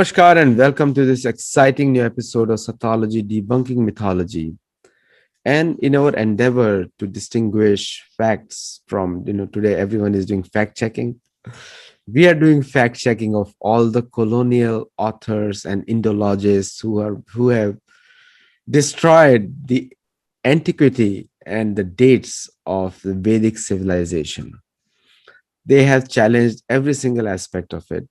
Namaskar and welcome to this exciting new episode of Sathology Debunking Mythology. And in our endeavor to distinguish facts from, today everyone is doing fact checking. We are doing fact checking of all the colonial authors and Indologists who have destroyed the antiquity and the dates of the Vedic civilization. They have challenged every single aspect of it,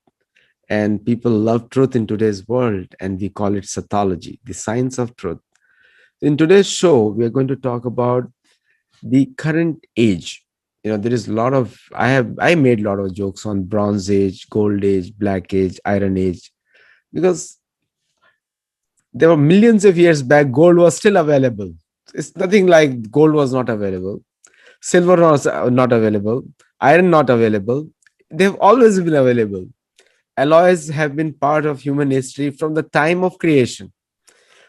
and people love truth in today's world, and we call it Sathology, the science of truth. In today's show, we are going to talk about the current age. There is a lot of I made a lot of jokes on Bronze Age, Gold Age, Black Age, Iron Age, because there were millions of years back, gold was still available. It's nothing like gold was not available, silver was not available, iron not available. They've always been available. Alloys have been part of human history from the time of creation.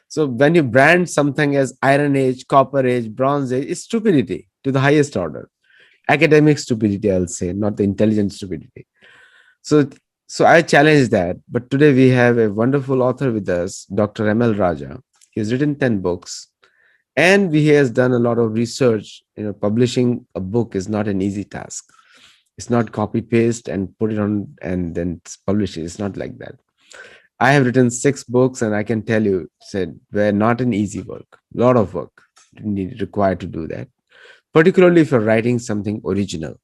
So when you brand something as Iron Age, Copper Age, Bronze Age, it's stupidity to the highest order. Academic stupidity, I'll say, not the intelligent stupidity. So, so I challenge that. But today we have a wonderful author with us, Dr. ML Raja. He has written 10 books, and he has done a lot of research. Publishing a book is not an easy task. It's not copy paste and put it on and then publish it. It's not like that. I have written 6 books, and I can tell you, said were not an easy work. A lot of work required to do that, particularly if you're writing something original.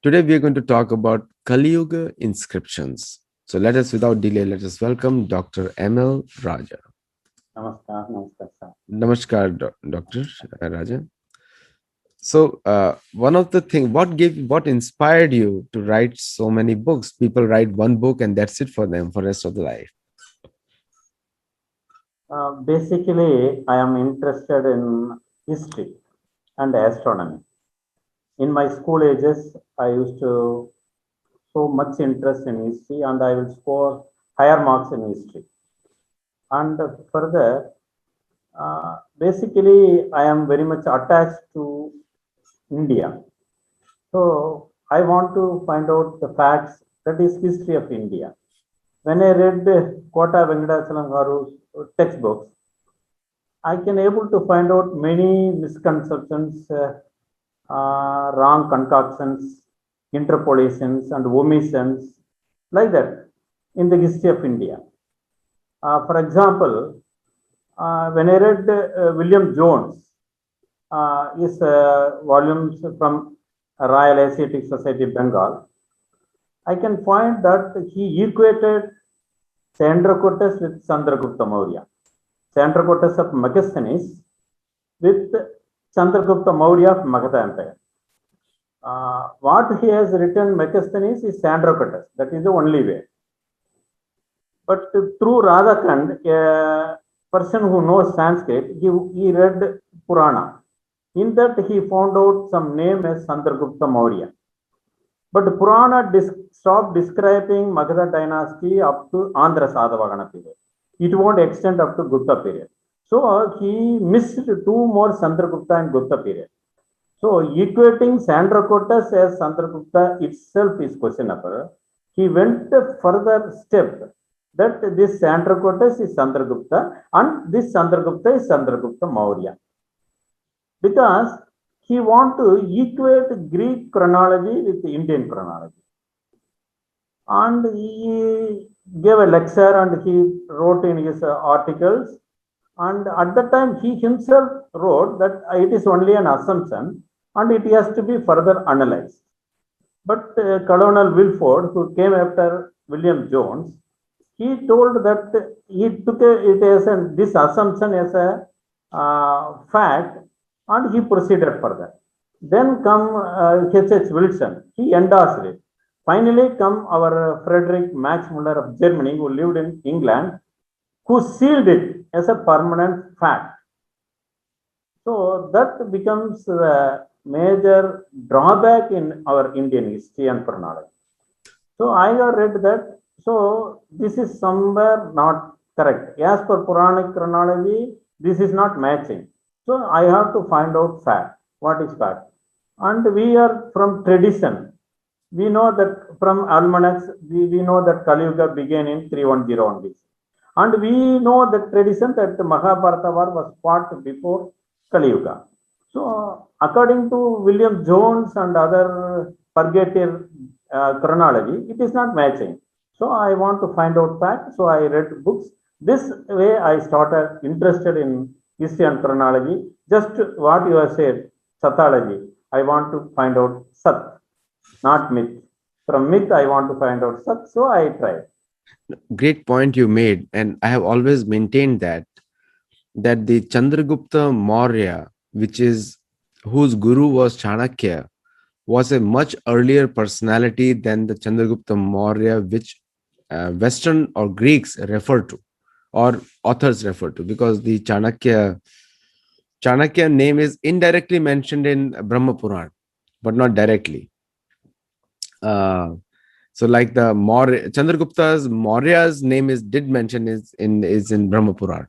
Today we are going to talk about Kali Yuga inscriptions. So without delay, let us welcome Dr. ML Raja. Namaskar, sir. Namaskar, Dr. Raja. So one of the things, what inspired you to write so many books? People write one book and that's it for them for the rest of the life. Basically, I am interested in history and astronomy. In my school ages, I used to show much interest in history, and I will score higher marks in history. And further, basically, I am very much attached to India. So I want to find out the facts, that is history of India. When I read Kota Venkatachalam Garu's textbooks, I can able to find out many misconceptions, wrong concoctions, interpolations and omissions, like that, in the history of India. For example, when I read William Jones, his volumes from Royal Asiatic Society of Bengal, I can find that he equated Chandragupta with Chandragupta Maurya. Chandragupta of Megasthenes with Chandragupta Maurya of Magadha Empire. What he has written Megasthenes is Chandragupta. That is the only way. But through Radhakand, a person who knows Sanskrit, he read Purana. In that, he found out some name as Chandragupta Maurya. But Purana stopped describing Magadha dynasty up to Andhra Sadhavahana period. It won't extend up to Gupta period. So he missed 2 more Chandragupta and Gupta period. So equating Chandragupta as Chandragupta itself is questionable. He went a further step that this Chandragupta is Chandragupta and this Chandragupta is Chandragupta Maurya. Because he want to equate Greek chronology with Indian chronology. And he gave a lecture and he wrote in his articles. And at the time, he himself wrote that it is only an assumption and it has to be further analyzed. But Colonel Wilford, who came after William Jones, he told that he took it as this assumption as a fact, and he proceeded further. Then come H.H. Wilson, he endorsed it. Finally come our Friedrich Max Muller of Germany, who lived in England, who sealed it as a permanent fact. So that becomes the major drawback in our Indian history and chronology. So I have read that. So this is somewhere not correct. As per Puranic chronology, this is not matching. So I have to find out fact. What is fact? And we are from tradition. We know that from almanacs, we know that Kali Yuga began in 3101 BC. And we know the tradition that the Mahabharata war was fought before Kali Yuga. So, according to William Jones and other purgative chronology, it is not matching. So, I want to find out fact. So, I read books. This way, I started interested in history and chronology. Just what you have said, Sathology. I want to find out Sat, not myth. From myth, I want to find out Sat. So, I tried. Great point you made, and I have always maintained that the Chandragupta Maurya, which is whose guru was Chanakya, was a much earlier personality than the Chandragupta Maurya, which Western or Greeks refer to, or authors refer to, because the Chanakya name is indirectly mentioned in Brahma Puran, but not directly. So, like the Chandragupta's Maurya's name did mention is in Brahma Puran.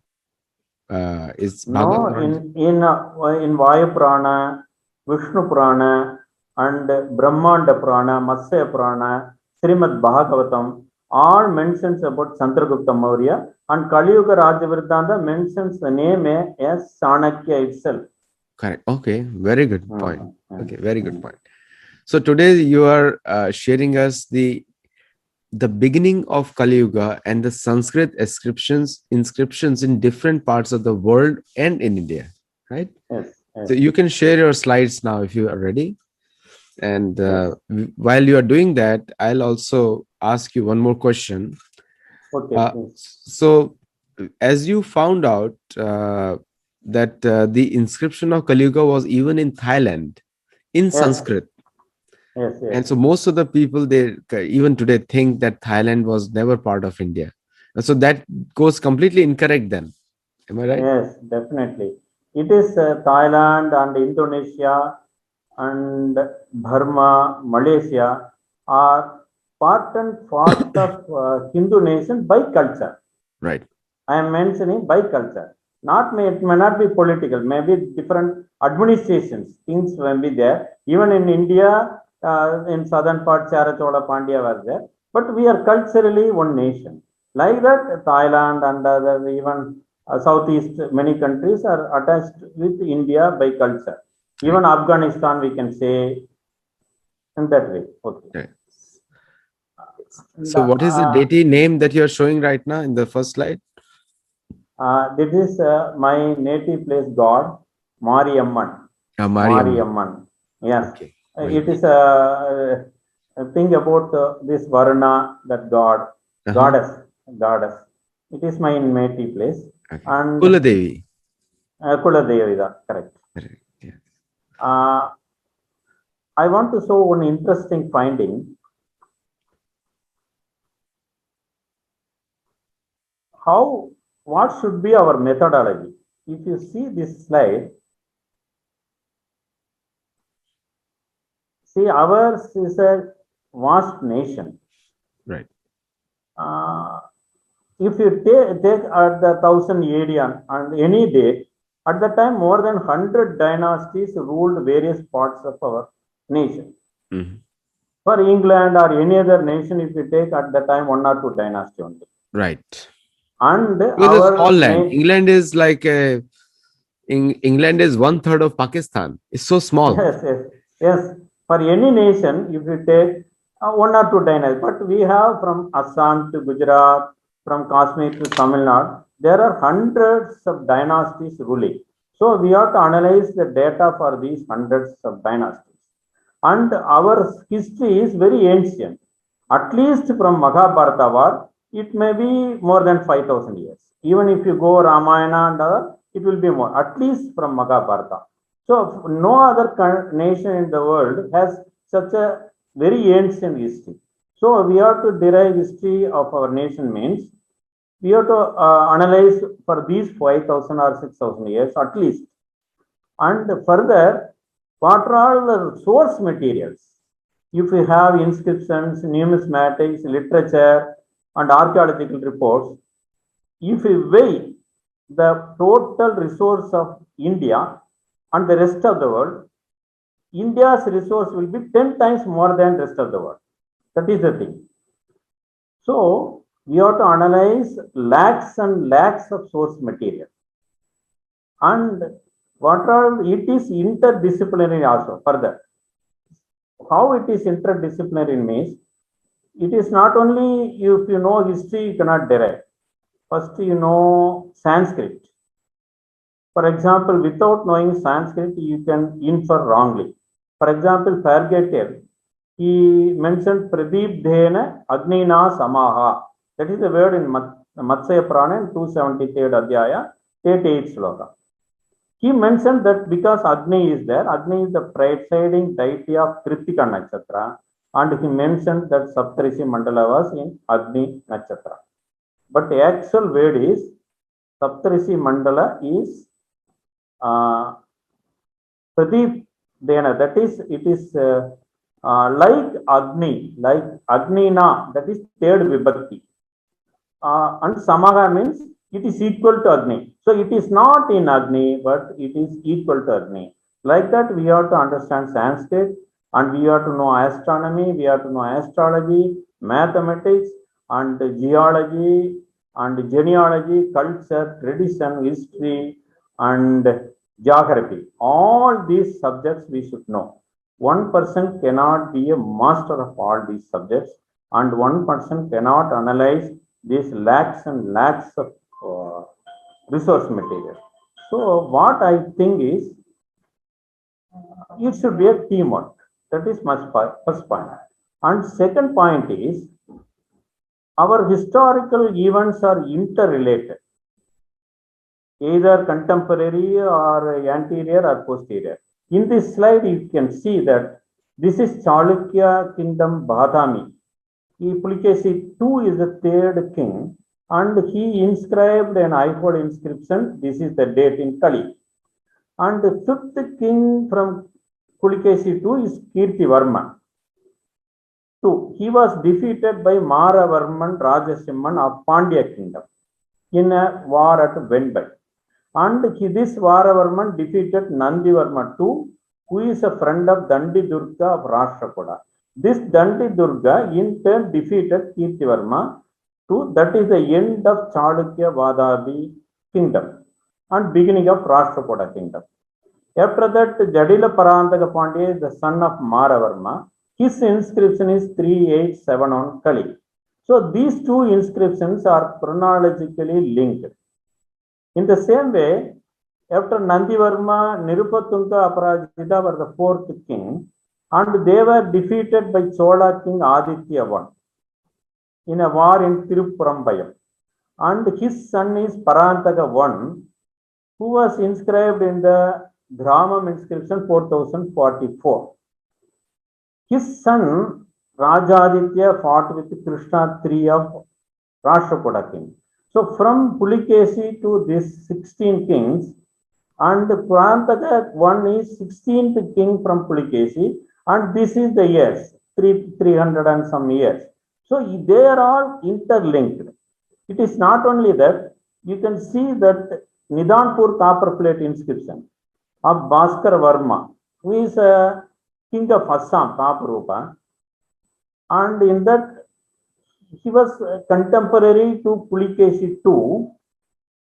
Is Bhagavad No, Puran? in Vayu Purana, Vishnu Purana, and Brahmanda Purana, Matsya Purana, Srimad Bhagavatam, all mentions about Chandragupta Maurya, and Kali Yuga Rajavriddhanta mentions the name as Chanakya itself. Correct. Okay, very good point. Mhm. Okay, very good point. So today you are sharing us the beginning of Kali Yuga and the Sanskrit inscriptions in different parts of the world and in India, right? Yes, So yes, you can share your slides now if you are ready. And yes. while you are doing that, I'll also ask you one more question. Okay, please. So, as you found out that the inscription of Kali Yuga was even in Thailand in Yes, Sanskrit, yes, yes. and so most of the people they even today think that Thailand was never part of India, and so that goes completely incorrect. Then, am I right? Yes, definitely. It is Thailand and Indonesia and Burma, Malaysia are part and part of Hindu nation by culture. Right. I am mentioning by culture. Not may it may not be political, maybe different administrations, things may be there. Even in India, in southern part, Chera Chola Pandya was there. But we are culturally one nation. Like that, Thailand and other even Southeast, many countries are attached with India by culture. Right. Even Afghanistan, we can say in that way. Okay. Right. And, So, what is the deity name that you are showing right now in the first slide? this is my native place god, Mariamman. Mariamman. Mariamman. Yes. Okay. Very It good. is a thing about this Varna, that god, Uh-huh. goddess. It is my native place. Okay. And Kuladevi. Kuladevida, correct. Correct. Yeah. Uh, I want to show one interesting finding. What should be our methodology? If you see this slide, see, ours is a vast nation. Right. If you take at the 1000 AD and any date, at the time more than 100 dynasties ruled various parts of our nation. Mhm. For England or any other nation, if you take at the time one or two dynasty only. Right. And Because it's small our land. England is like England is 1/3 of Pakistan. It's so small. yes, yes, yes. For any nation, if you take one or two dynasties, but we have from Assam to Gujarat, from Kashmir to Tamil Nadu, there are hundreds of dynasties ruling. So we have to analyze the data for these hundreds of dynasties. And our history is very ancient. At least from Mahabharata war, it may be more than 5,000 years. Even if you go Ramayana and other, it will be more, at least from Mahabharata. So no other nation in the world has such a very ancient history. So we have to derive history of our nation means we have to analyze for these 5,000 or 6,000 years at least. And further, what are all the source materials? If you have inscriptions, numismatics, literature, and archaeological reports, if you weigh the total resource of India and the rest of the world, India's resource will be 10 times more than rest of the world. That is the thing. So we have to analyze lakhs and lakhs of source material. And what are it is interdisciplinary also further. How it is interdisciplinary means it is not only if you know history, you cannot derive. First, you know Sanskrit. For example, without knowing Sanskrit, you can infer wrongly. For example, Fargate, he mentioned Pradeep Dhena Agnina Samaha. That is the word in Matsya Purana in 273rd Adhyaya, 88th Sloka. He mentioned that because Agni is there, Agni is the presiding deity of Kritika Nakshatra, and he mentioned that Saptarishi Mandala was in Agni Nakshatra. But the actual word is Saptarishi Mandala is Pradeep Dena, that is, it is like Agni, like Agnina, that is third Vibhakti. And Samaha means it is equal to Agni. So it is not in Agni, but it is equal to Agni. Like that, we have to understand Sanskrit, and we have to know astronomy, we have to know astrology, mathematics, and geology, and genealogy, culture, tradition, history, and geography. All these subjects we should know. One person cannot be a master of all these subjects, and one person cannot analyze these lakhs and lakhs of resource material. So what I think is it should be a teamwork. That is my first point. And second point is our historical events are interrelated, either contemporary or anterior or posterior. In this slide, you can see that this is Chalukya kingdom Badami. Pulikesi II is the third king, and he inscribed an eyehole inscription. This is the date in Kali. And the fifth king from Pulikesi II is Kirtivarma II. He was defeated by Maravarman Rajasimhan of Pandya kingdom in a war at Venbai. And this Varavarman defeated Nandivarma II, who is a friend of Dandi Durga of Rashtrakuta. This Dandi Durga in turn defeated Kirtivarma II. That is the end of Chalukya Vadabi kingdom and beginning of Rashtrakuta kingdom. After that, Jadila Parantaka Pandya is the son of Maravarma. His inscription is 3871 Kali. So these two inscriptions are chronologically linked. In the same way, after Nandivarma, Nirupatunga Aparajita were the fourth king, and they were defeated by Chola king Aditya I in a war in Tiruppurambayam. And his son is Parantaka I, who was inscribed in the Gramam inscription 4044. His son Rajaditya fought with Krishna III of Rashtrakuta king. So from Pulikesi to these 16 kings, and Purantaka one is 16th king from Pulikesi, and this is the years, 300 and some years. So they are all interlinked. It is not only that, you can see that Nidanpur copper plate inscription of Bhaskar Varma, who is a king of Assam, Kaparupa, and in that he was contemporary to Pulikesi II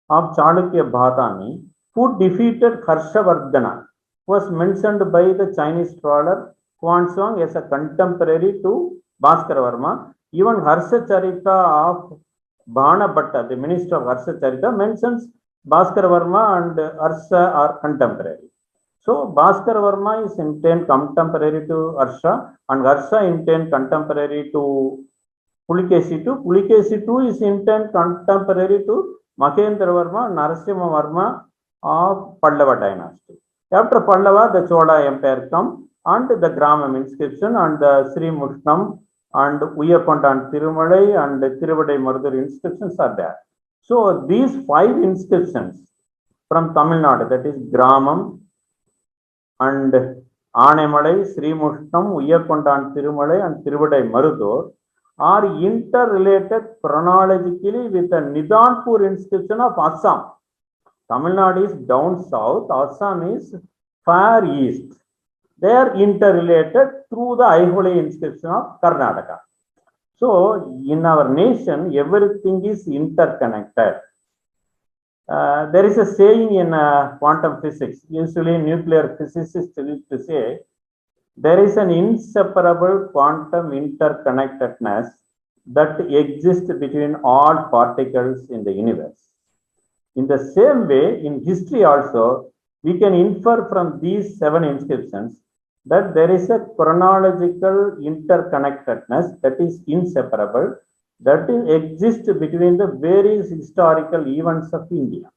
of Chalukya Badami, who defeated Harshavardhana, was mentioned by the Chinese scholar Huansong as a contemporary to Bhaskar Varma. Even Harsha Charita of Bhana Bhatta, the minister of Harsha Charita, mentions Bhaskar Varma and Harsha are contemporary. So Bhaskar Varma is in turn contemporary to Harsha, and Harsha in turn contemporary to Pulikesi II. Pulikesi II is in turn contemporary to Mahendra Varma and Narasimha Varma of Pallava dynasty. After Pallava, the Chola empire come, and the Gramam inscription and the Sri Mushnam and Uyakonda and Tirumalai and Tiruvadai Marudur inscriptions are there. So these 5 inscriptions from Tamil Nadu, that is Gramam and Anemalai, Sri Mushnam, Uyakonda and Tirumalai and Tiruvadai Marudur, are interrelated chronologically with the Nidanpur inscription of Assam. Tamil Nadu is down south, Assam is far east. They are interrelated through the Aihole inscription of Karnataka. So in our nation, everything is interconnected. There is a saying in quantum physics, usually nuclear physicists used to say, there is an inseparable quantum interconnectedness that exists between all particles in the universe. In the same way, in history also, we can infer from these 7 inscriptions that there is a chronological interconnectedness that is inseparable, that exists between the various historical events of India.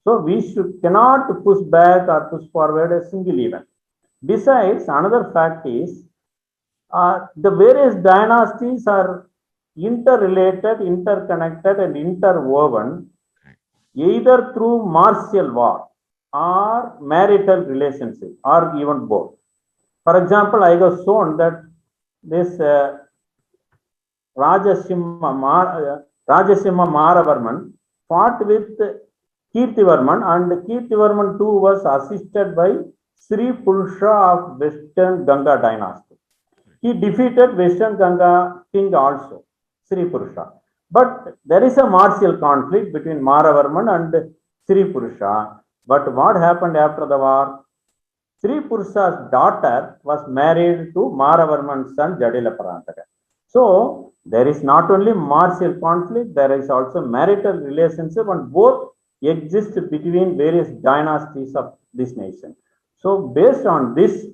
So we cannot push back or push forward a single event. Besides, another fact is the various dynasties are interrelated, interconnected, and interwoven either through martial war or marital relationship or even both. For example, I was shown that this Rajasimha Maravarman fought with Kirtivarman, and Kirtivarman too was assisted by Sri Purusha of Western Ganga dynasty. He defeated Western Ganga king also, Sri Purusha. But there is a martial conflict between Maravarman and Sri Purusha. But what happened after the war? Sri Purusha's daughter was married to Maravarman's son Jadila Parantaka. So there is not only martial conflict, there is also marital relationship, and both exist between various dynasties of this nation. So based on this,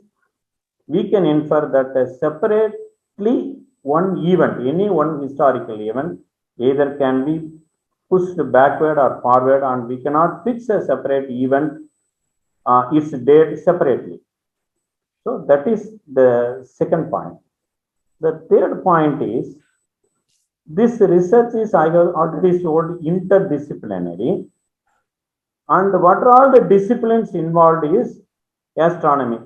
we can infer that separately one event, any one historical event, either can be pushed backward or forward, and we cannot fix a separate event, its date separately. So that is the second point. The third point is, this research is, I have already showed, interdisciplinary. And what are all the disciplines involved is astronomy.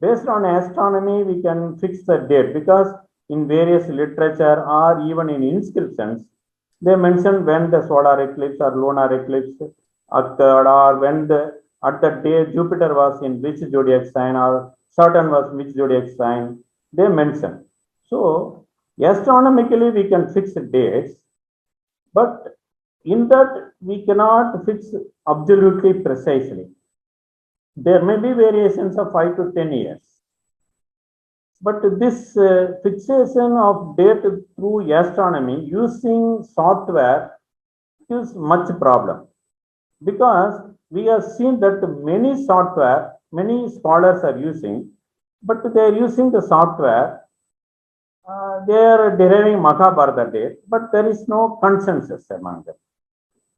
Based on astronomy, we can fix the date, because in various literature or even in inscriptions, they mention when the solar eclipse or lunar eclipse occurred, or when at the day Jupiter was in which zodiac sign or Saturn was which zodiac sign, they mention. So astronomically we can fix dates, but in that we cannot fix absolutely precisely. There may be variations of 5 to 10 years. But this fixation of date through astronomy using software is much problem, because we have seen that many software, many scholars are using, but they are using the software, they are deriving Mahabharata date, but there is no consensus among them.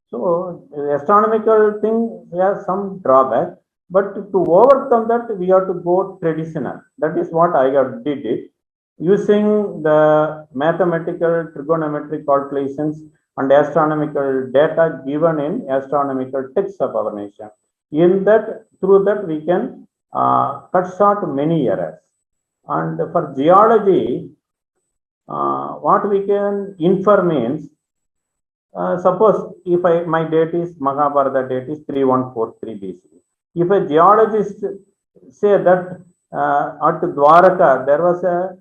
So astronomical thing has some drawback, but to overcome that, we have to go traditional. That is what I did it, using the mathematical trigonometric calculations and astronomical data given in astronomical texts of our nation. In that, through that, we can cut short many errors. And for geology, what we can infer means, suppose if my date is Mahabharata date is 3143 BC. If a geologist say that at Dwaraka there was a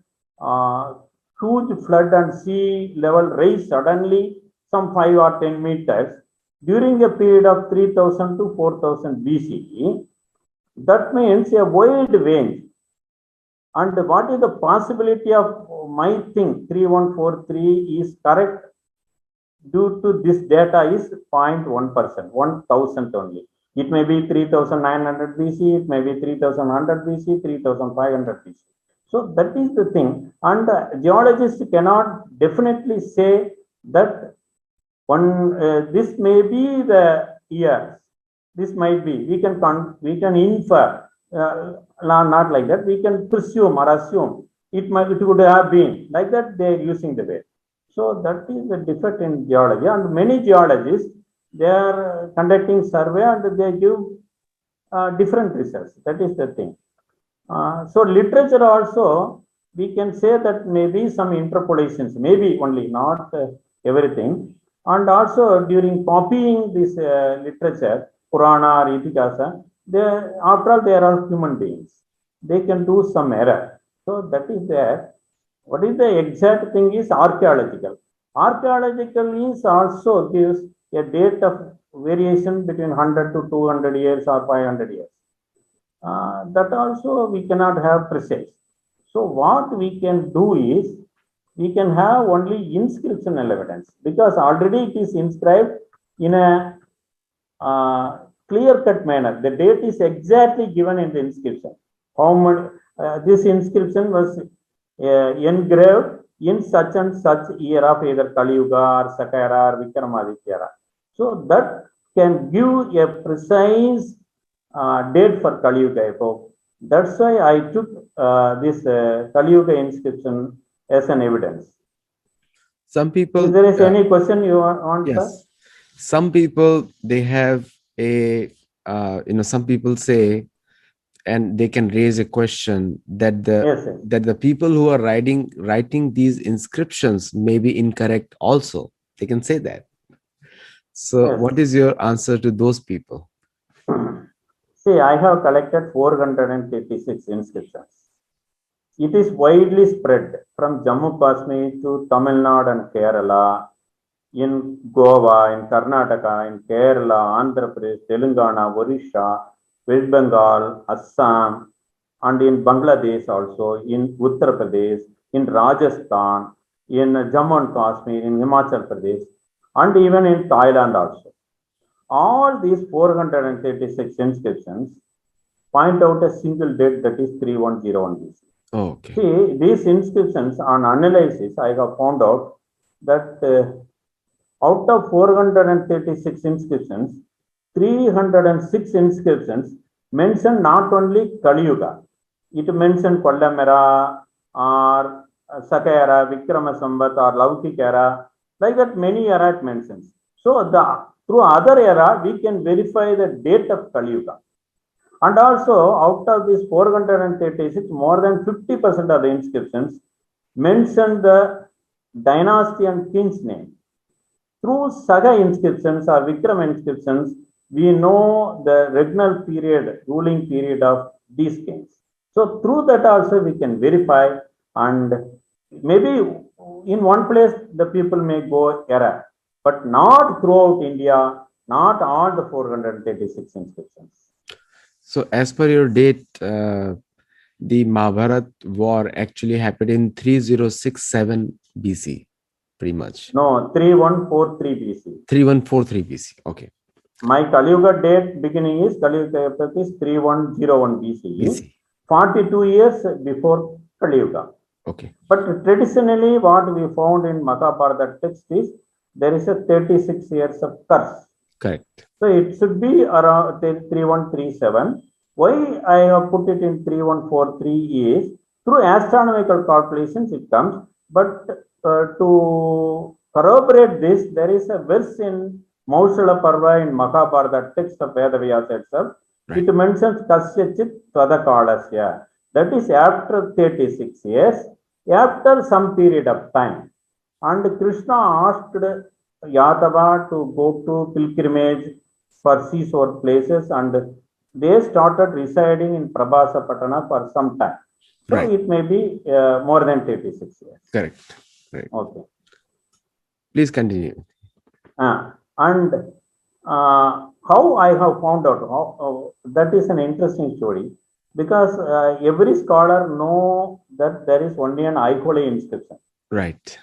huge flood and sea level raised suddenly some 5 or 10 meters during a period of 3000 to 4000 BCE, that means a wide range. And what is the possibility of my thing 3143 is correct due to this data is 0.1%, 1000 only. It may be 3900 BC, it may be 3100 BC, 3500 BC. So that is the thing. And geologists cannot definitely say that this may be the years. This might be. We can infer. Not like that. We can presume or assume it would have been like that. They are using the way. So that is the defect in geology, and many geologists, they are conducting survey and they give different results. That is the thing. So literature also, we can say that maybe some interpolations, maybe only, not everything. And also during copying this literature, Purana or Itihasa, after all they are all human beings. they can do some error. So that is there. What is the exact thing is archaeological. Archaeological is also gives a date of variation between 100 to 200 years or 500 years. That also we cannot have precise. So what we can do is we can have only inscriptional evidence because already it is inscribed in a clear-cut manner. The date is exactly given in the inscription. How many? This inscription was engraved in such and such year of either Kali Yuga or Sakara or Vikramaditya. So that can give a precise date for Kali Yuga epoch. That's why I took this Kali Yuga inscription as an evidence. Some people, Is there is any question you want, sir? yes, some people they have a some people say, and they can raise a question that Yes, sir. the people who are writing these inscriptions may be incorrect also. They can say that. So Yes. what is your answer to those people? See, I have collected 436 inscriptions. It is widely spread from Jammu Kashmir to Tamil Nadu and Kerala, in Goa, in Karnataka, in Kerala, Andhra Pradesh, Telangana, Odisha, West Bengal, Assam, and in Bangladesh also, in Uttar Pradesh, in Rajasthan, in Jammu and Kashmir, in Himachal Pradesh, and even in Thailand also. All these 436 inscriptions point out a single date, that is 3101 BC. Okay. See, these inscriptions on analysis, I have found out that out of 436 inscriptions, 306 inscriptions mention not only Kali Yuga, it mentioned Kollamera or Saka era, Vikrama Samvat or Laukik era, like that many era it mentions. So through other era, we can verify the date of Kali Yuga. And also, out of these 436, more than 50% of the inscriptions mention the dynasty and king's name. Through Saga inscriptions or Vikram inscriptions, we know the regnal period, ruling period of these kings. So through that also we can verify, and maybe in one place the people may go error, but not throughout India, not all the 436 inscriptions. So as per your date, the Mahabharat war actually happened in 3067 BC, pretty much. No, 3143 BC. 3143 BC. Okay. My Kali Yuga date beginning is Kali Yuga epoch is 3101 BCE, 42 years before Kali Yuga. Okay. But traditionally, what we found in Mahabharata text is there is a 36 years of curse. Correct. So it should be around 3137. Why I have put it in 3143 is through astronomical calculations it comes, but to corroborate this, there is a verse in Maushala Parva in Mahabharata text of Vedavyasa itself. Right. It mentions Kasyachit Tadakalasya. That is after 36 years, after some period of time. And Krishna asked Yadava to go to pilgrimage for seashore places, and they started residing in Prabhasa Patana for some time. So Right. it may be more than 36 years. Correct. Right. Okay. Please continue. And how I have found out, that is an interesting story, because every scholar know that there is only an Aihole inscription. Right.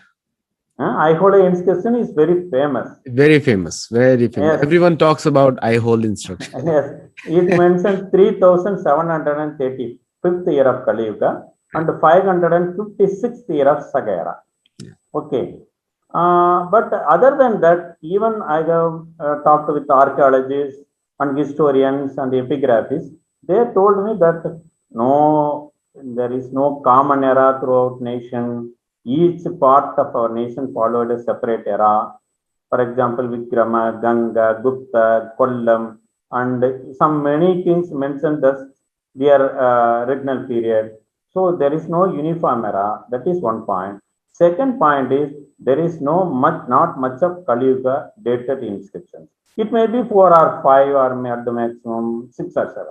Aihole inscription is very famous. Very famous. Very famous. Yes. Everyone talks about eye-hole instruction. Yes, it mentions 3735th year of Kali Yuga and 556th year of Saga era. Yeah. Okay. But other than that, even I have talked with archaeologists and historians and epigraphists. They told me that no, there is no common era throughout nation. Each part of our nation followed a separate era. For example, Vikrama, Ganga, Gupta, Kollam, and some many kings mentioned thus their regnal period. So there is no uniform era. That is one point. Second point is there is not much of Kali Yuga dated inscriptions. It may be 4 or 5 or at the maximum 6 or 7,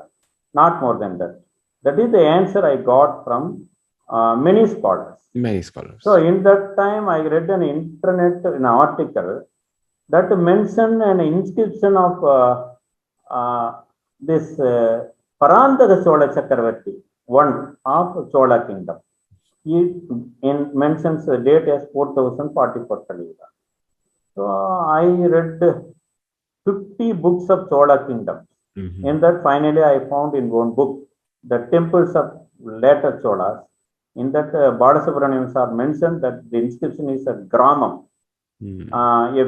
not more than that. That is the answer I got from many scholars. Many scholars. So in that time, I read an article that mentioned an inscription of this Parantaka Chola Chakravarti, one of Chola kingdom. He mentions the date as 4044 Kaliyuga. So I read 50 books of Chola kingdom. Mhm. In that, finally, I found in one book the temples of later Cholas. In that, Balasubramanian sir mentioned that the inscription is at Gramam, a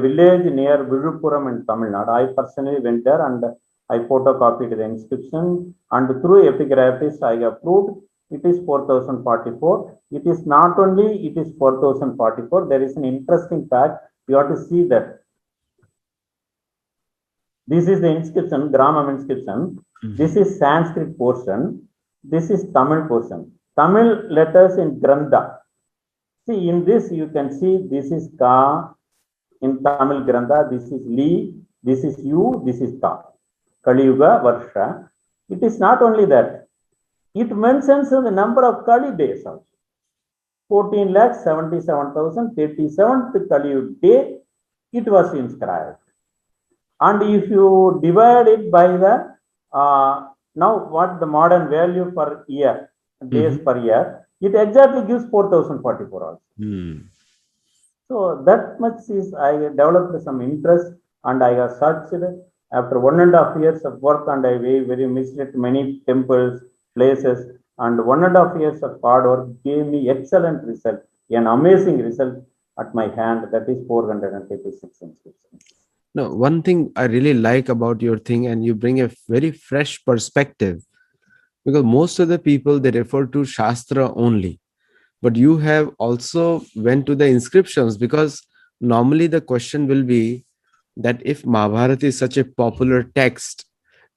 village near Viluppuram in Tamil Nadu. I personally went there and I photocopied the inscription, and through epigraphist I approved it is 4044. It is not only it is 4044, there is an interesting fact. You have to see that. This is the inscription, Gramam inscription. This is Sanskrit portion. This is Tamil portion. Tamil letters in Grantha. See, in this you can see this is Ka in Tamil Grantha, this is Li, this is U, this is Ta. Kali Yuga Varsha. It is not only that. It mentions the number of Kali days also. 14,77,037th Kali Yuga day, it was inscribed. And if you divide it by the, now what the modern value per year, days per year, it exactly gives 4044 also. So that much is, I developed some interest and I have searched after 1.5 years of work, and I very visited many temples, places, and 1.5 years of hard work gave me excellent result, an amazing result at my hand, that is 486 inscriptions. No, one thing I really like about your thing, and you bring a very fresh perspective, because most of the people, they refer to Shastra only, but you have also went to the inscriptions, because normally the question will be that if Mahabharata is such a popular text,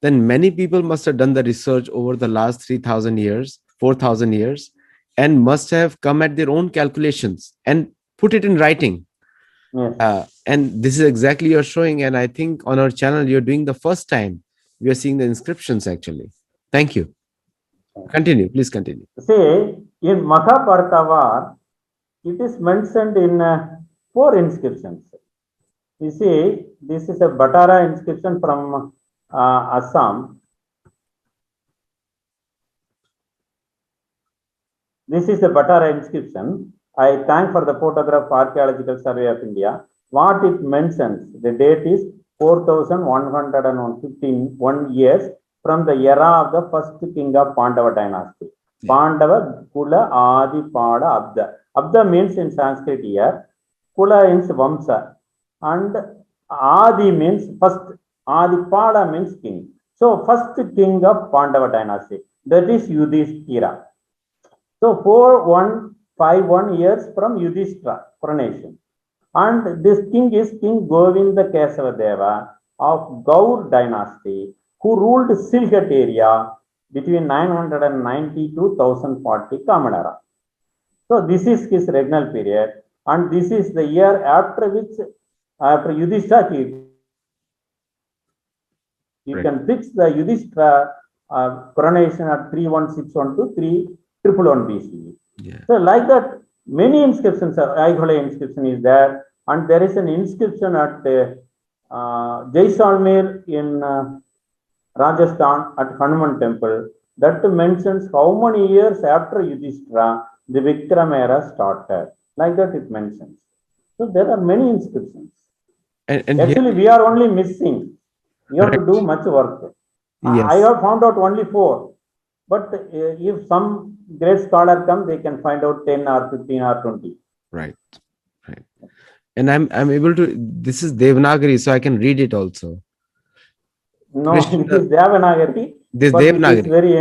then many people must have done the research over the last 3,000 years, 4,000 years, and must have come at their own calculations and put it in writing. Yes. And this is exactly you're showing. And I think on our channel, you're doing the first time we are seeing the inscriptions actually. Thank you. Continue. Please continue. See, in Mahabharata war, it is mentioned in 4 inscriptions. You see, this is a Batara inscription from Assam. This is the Batara inscription. I thank for the photograph Archaeological Survey of India. What it mentions, the date is 4115 years from the era of the first king of Pandava dynasty. Pandava Kula Adi Pada Abda. Abda means in Sanskrit here, Kula means Vamsa, and Adi means first, Adi Pada means king. So first king of Pandava dynasty, that is Yudhishthira. So 4151 years from Yudhishthira coronation. And this king is King Govinda Kesava Deva of Gaur dynasty, who ruled Silhat area between 990 to 1040 Common Era. So this is his regnal period, and this is the year after which, after Yudhishthira, you can fix the Yudhishthira coronation at 31612 to 3111 BCE. Yeah. So like that, many inscriptions, Aighola inscription is there, and there is an inscription at Jaisalmer in Rajasthan at Hanuman temple that mentions how many years after Yudhishthira the Vikram era started. Like that it mentions. So there are many inscriptions. And Actually, we are only missing. You have to do much work. Yes. I have found out only 4. But if some great scholar come, they can find out 10 or 15 or 20. Right. Right. And I'm able to, this is Devanagari, so I can read it also. No, Krishna- it is Devanagari. This But Devanagari. it is very,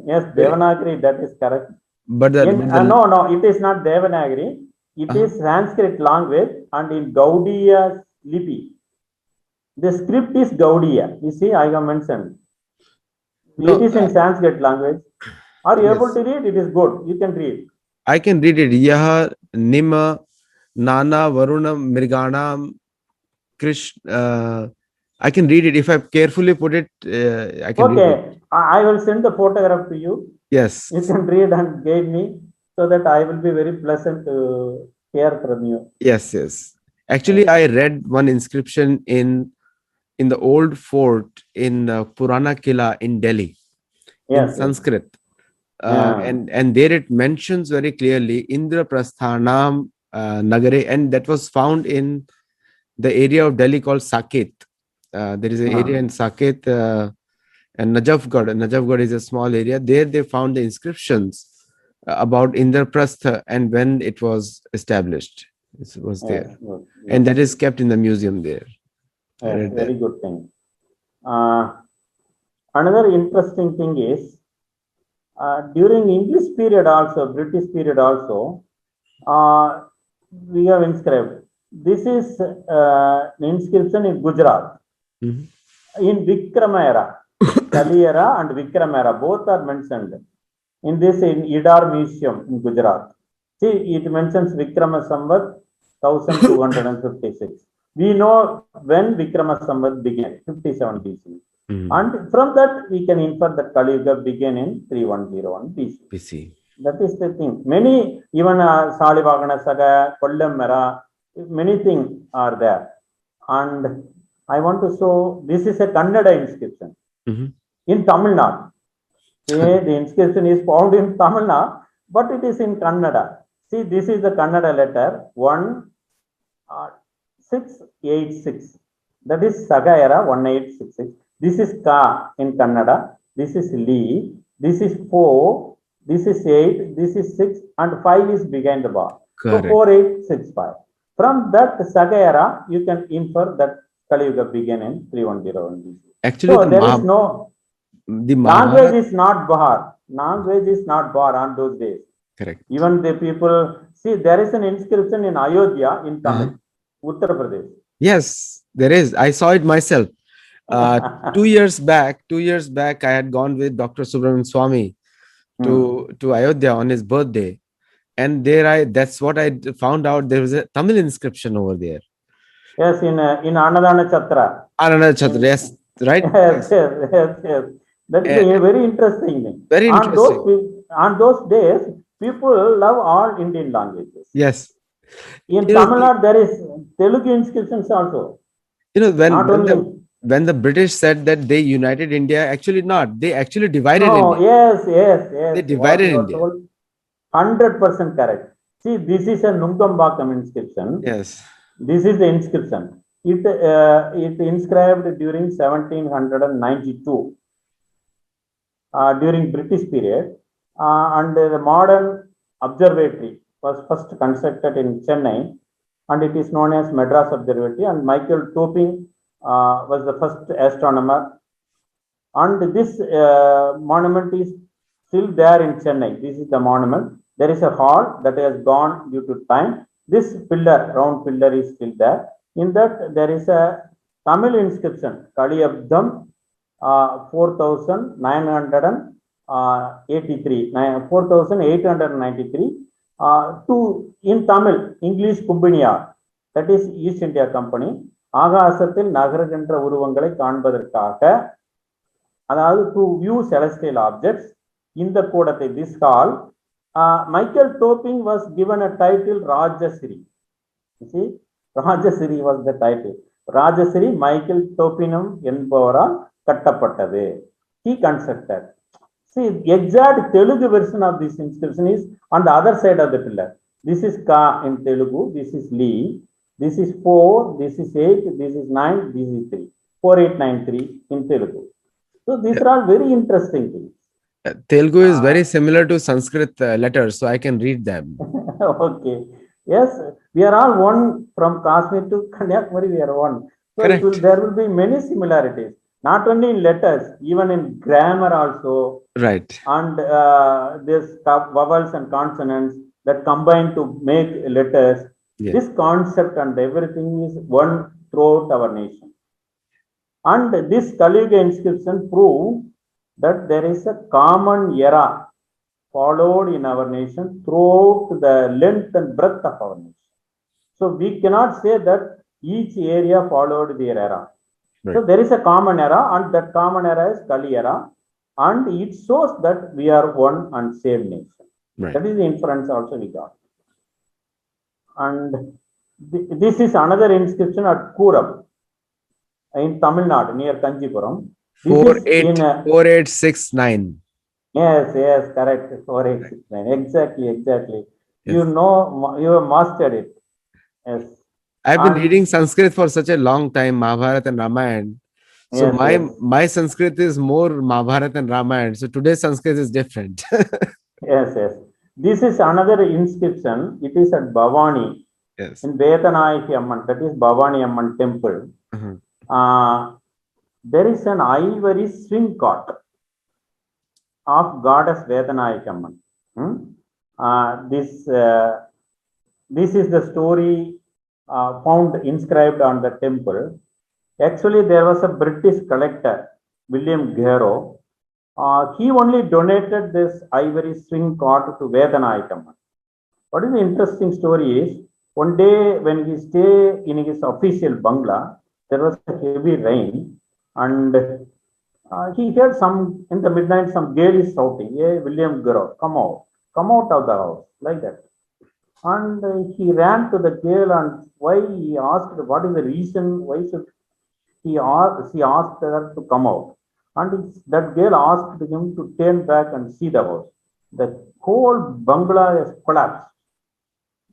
yes, Devanagari, that is correct. But the, No, it is not Devanagari. It is Sanskrit language, and in Gaudiya Lipi. The script is Gaudiya. You see, I have mentioned. No, it is in Sanskrit language. Are you Yes. able to read? It is good. You can read. I can read it. Yaha Nima Nana Varunam Mirganam Krishna. I can read it. If I carefully put it, I can read it. Okay, I will send the photograph to you. Yes. You can read and guide me so that I will be very pleasant to hear from you. Yes. Yes. Actually, I read one inscription in the old fort in Purana Kila in Delhi in Yes, yes. Sanskrit. Yeah. And there it mentions very clearly Indraprasthanam Nagare, and that was found in the area of Delhi called Saket. There is an area in Saket and Najafgarh. Najafgarh is a small area. There they found the inscriptions about Indraprastha and when it was established. It was Yes, there, good. and Yes, that is kept in the museum there. I yes, read that. very good thing. Uh, Another interesting thing is during English period also, British period also, uh, we have inscribed. This is an inscription in Gujarat. Mhm. In Vikrama era, Kali era and Vikrama era, both are mentioned in this in Idar Museum in Gujarat. See, it mentions Vikrama Samvat 1256. We know when Vikrama Samvat began, 57 BC. Mhm. And from that, we can infer that Kali Yuga began in 3101 BC. PC. That is the thing. Many, even Salivagana Saga, Kollam Mera, many things are there. And I want to show this is a Kannada inscription Mhm. in Tamil Nadu. See, the inscription is found in Tamil Nadu, but it is in Kannada. See, this is the Kannada letter 1686. That is Saga era 1866. This is Ka in Kannada. This is Li. This is 4. This is 8. This is 6. And 5 is behind the bar. So Correct. 4865. From that Saga era, you can infer that Kali Yuga began in 3101 BC. Actually, So there is no the language Mahabharata. is not bar. Language is not bar on those days. Correct. Even the people see there is an inscription in Ayodhya in Tamil, Uttar Pradesh. Yes, there is. I saw it myself. Uh, 2 years back, 2 years back, I had gone with Dr. Subramanian Swami to Ayodhya on his birthday, and there that's what I found out. There was a Tamil inscription over there. Yes, in Annadana Chatra. Ananda Chhatra, yes, right? Yes, Yes. yes, yes, yes. That is Eh, a very interesting thing. very interesting. On those days, people love all Indian languages. Yes. In You know, Tamil Nadu, there is Telugu inscriptions also. when Not only when the British said that they united India, actually not. They actually divided no, India. yes, yes, yes. They What divided you are India. told, 100% correct. See, this is a Nungambakam inscription. Yes. This is the inscription. It inscribed during 1792 during British period, and the modern observatory was first constructed in Chennai, and it is known as Madras Observatory. And Michael Topping was the first astronomer. And this monument is still there in Chennai. This is the monument. There is a hall that has gone due to time. This pillar, round pillar, is still there. In that, there is a Tamil inscription, Kaliyabdam 4983, 4893, to in Tamil, English Kumbiniya, that is East India Company, ஆகாசத்தில் நகருகின்ற உருவங்களை காண்பதற்காக, அதாவது to view celestial objects, இந்த கூடத்தை, this hall, Michael Topping was given a title Rajasri. You see, Rajasri was the title. Rajasri Michael Toppinum என்பவரால் கட்டப்பட்டது. He constructed. See, exact Telugu version of this inscription is on the other side of the pillar. This is Ka in Telugu, this is Li, this is 4, this is 8, this is 9, this is 3. 4893 in Telugu. So these are all very interesting things. Telugu is very similar to Sanskrit letters, so I can read them. Okay. Yes, we are all one from Kashmir to Kanyakumari, we are one. So there will be many similarities, not only in letters, even in grammar also. Right. And this vowels and consonants that combine to make letters. Yeah. This concept and everything is one throughout our nation. And this Kali Yuga inscription proves that there is a common era followed in our nation throughout the length and breadth of our nation. So we cannot say that each area followed their era. Right. So there is a common era, and that common era is Kali era. and it shows that we are one and same nation. Right. That is the inference also we got. And this is another inscription at Kuram in Tamil Nadu near Kanjipuram. This Four is eight in 4869. yes, correct. 4869. Exactly. Yes. You have mastered it. Yes. I've been And- reading Sanskrit for such a long time, Mahabharata and Ramayana. So Yes. my Sanskrit is more Mahabharata and Ramayana. So today's Sanskrit is different. Yes. This is another inscription. It is at Bhavani Yes. in Vedanayaki Amman. That is Bhavani Amman temple. Uh-huh. There is an ivory swing cart of goddess Vedanayaki Amman. This is the story found inscribed on the temple. Actually, there was a British collector, William Garrow. He only donated this ivory swing cart to Vedanayaki Amman. What is the interesting story is, one day when he stayed in his official bungalow, there was a heavy rain, and he heard in the midnight some girl is shouting, "Hey, William Garrow, come out of the house," like that. And he ran to the girl, and he asked, what is the reason, why should she asked her to come out. And that girl asked him to turn back and see the house. The whole bungalow has collapsed.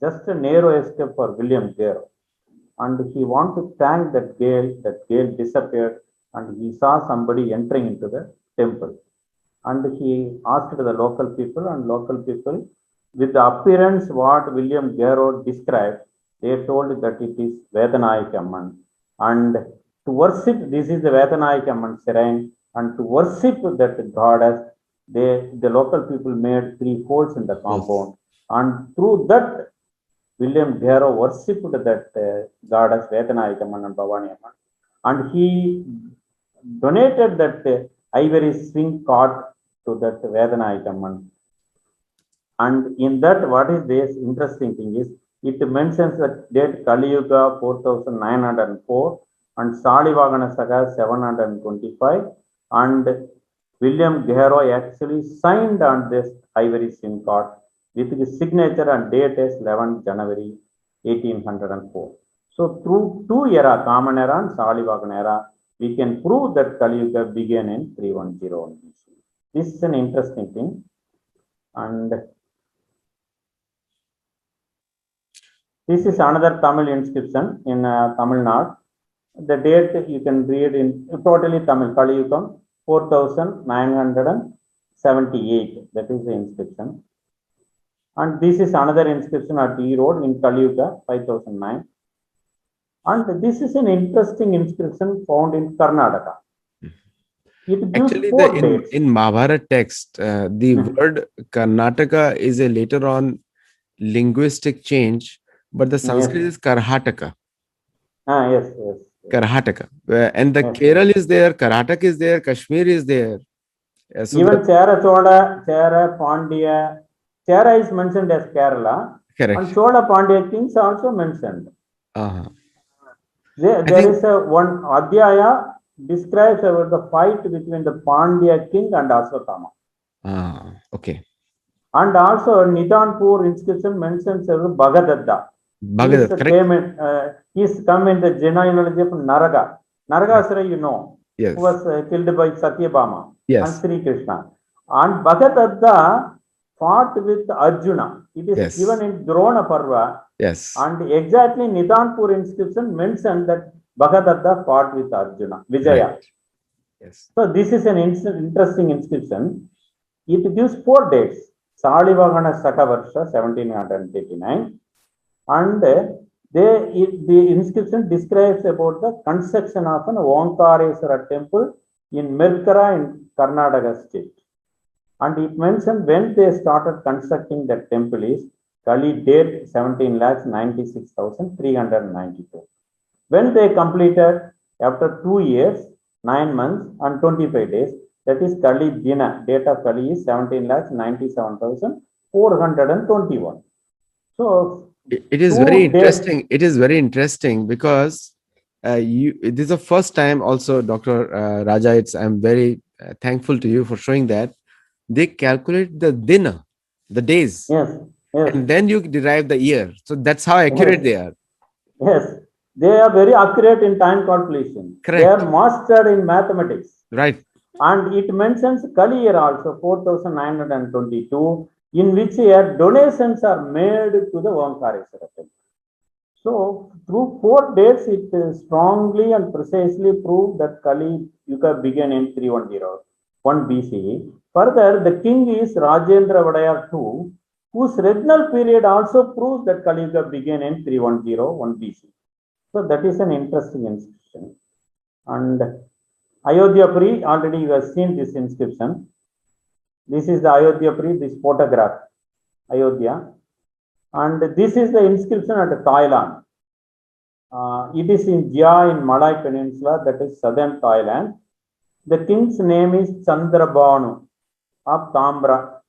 Just a narrow escape for William Garrow. And he wanted to thank that girl. That girl disappeared, and he saw somebody entering into the temple. And he asked the local people, with the appearance what William Garrow described, they told that it is Vedanayaki Amman. And to worship, this is the Vedanayaki Amman shrine, and to worship that goddess, the local people made 3 holes in the compound, and through that, William Garrow worshipped that goddess Vedanayaki Amman and Bhavani Amman, and he donated that ivory swing cart to that Vedanayaki Amman. And in that, what is this interesting thing is, it mentions that date Kali Yuga 4904 and Salivagana Saga 725, and William Garrow actually signed on this ivory swing card with his signature, and date is 11th January 1804. So through 2 era, Common Era and Salivagana era, we can prove that Kali Yuga began in 3101 BC. This is an interesting thing. And this is another Tamil inscription in Tamil Nadu. The date you can read in totally Tamil, Kali Yuga 4978. That is the inscription. And this is another inscription at E Road in Kali Yuga 5009. And this is an interesting inscription found in Karnataka. It gives Actually, 4 dates. in Mahabharata text, the word Karnataka is a later on linguistic change, but the Sanskrit is Karhataka. Yes. Karhataka. And the Yes. Kerala is there, Karnataka is there, Kashmir is there. So Even Chera Chola, Chera Pandya, Chera is mentioned as Kerala, correct. and Chola Pandya kings also mentioned. Uh-huh. There is one Adhyaya describes about the fight between the Pandya king and Ashwatthama. Okay. And also Nidanpur inscription mentions Bhagadatta. Bhagavad, correct. He's come in the genealogy of Naraga. Naragasura, Yes. who was killed by Satyabhama Yes. and Sri Krishna. And Bhagadatta fought with Arjuna. It is Yes. given in Drona Parva. Yes. And exactly Nidanpur inscription mentioned that Bhagadatta fought with Arjuna, Vijaya. Right. Yes. So this is an interesting inscription. It gives 4 dates. Salivagana Sakavarsha 1739. And the inscription describes about the construction of an Omkareswara temple in Merkara in Karnataka state. And it mentioned when they started constructing that temple is Kali date 17,96,392. When they completed after 2 years, 9 months and 25 days, that is Kali Dina, date of Kali is 17,97,421. So it is very interesting. It is very interesting because this is the first time also, Dr. Raja, I'm very thankful to you for showing that. They calculate the dinner, the days, Yes, yes, and then you derive the year. So that's how yes, accurate they are. yes. They are very accurate in time calculation. They are Correct. mastered in mathematics. Right. And it mentions Kali year also, 4922, in which year donations are made to the Omkareshwara temple. So, through 4 dates, it strongly and precisely proved that Kali Yuga began in 3101 BCE. Further, the king is Rajendra Vadayar II, whose regnal period also proves that Kali Yuga began in 3101 BC. So, that is an interesting inscription. And Ayodhya Puri, already you have seen this inscription. This is the Ayodhya Puri, this photograph, Ayodhya. And this is the inscription at Thailand. It is in Jia in Malay Peninsula, that is southern Thailand. The king's name is Chandrabanu of Tambra.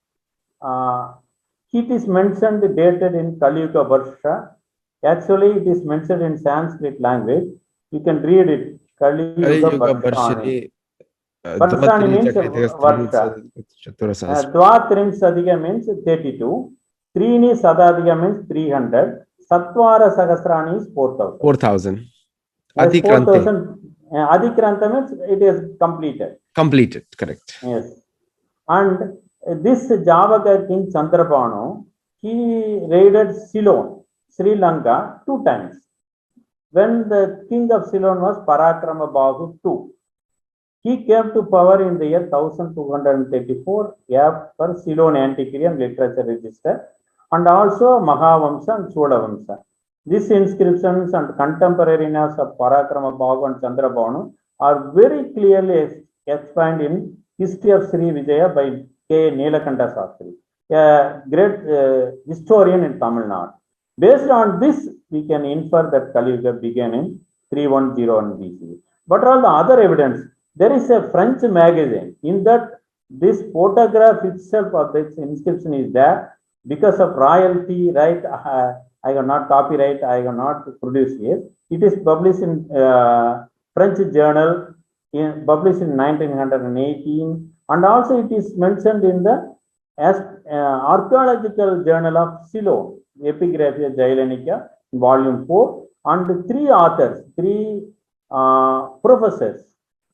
It is mentioned dated in Kali Yuga Varsha. Actually, it is mentioned in Sanskrit language. You can read it. Kali Yuga Yuga Varshani. Varshini, Varshani Dvatri means Varsha. Dvatrinsadhiga means 32. Trini Sadadhiga means 300. Satvara Sahasrani is 4000. 4,000. Yes, Adikrante. 4000. Adikranta means it is completed. Completed. Correct. Yes. And this Javaka king Chandrabanu, he raided Ceylon, Sri Lanka 2 times. When the king of Ceylon was Parakrama Bahu II. He came to power in the year 1234, per Ceylon Antiquarian Literature Register, and also Mahavamsa and Cholavamsa. These inscriptions and contemporaneous of Parakrama Bahu and Chandrabanu are very clearly explained in History of Sri Vijaya by K. Neelakanta Shastri, a great historian in Tamil Nadu. Based on this, we can infer that Kali Yuga began in 3101 BC. What are all the other evidence? There is a French magazine in that this photograph itself of this inscription is there because of royalty right. I have not copyright. I have not produced here. It is published in French journal, published in 1918, and also it is mentioned in the archaeological journal of Ceylon, Epigraphia Jailanica, volume 4, and 3 authors, 3 professors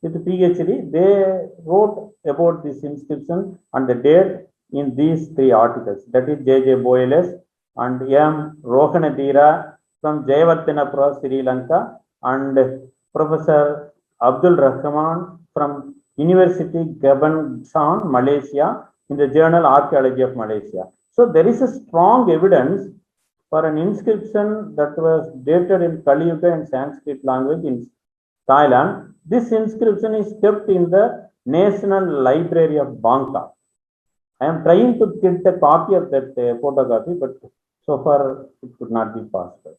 with PhD, they wrote about this inscription and the date in these 3 articles. That is J.J. Boyles and M. Rohanadira from Jayavartanapura, Sri Lanka, and Professor Abdul Rahman from University Gabanshan, Malaysia, in the journal Archaeology of Malaysia. So there is a strong evidence for an inscription that was dated in Kali Yuga in Sanskrit language in Thailand. This inscription is kept in the National Library of Bangkok. I am trying to get a copy of that photography, but so far it could not be possible.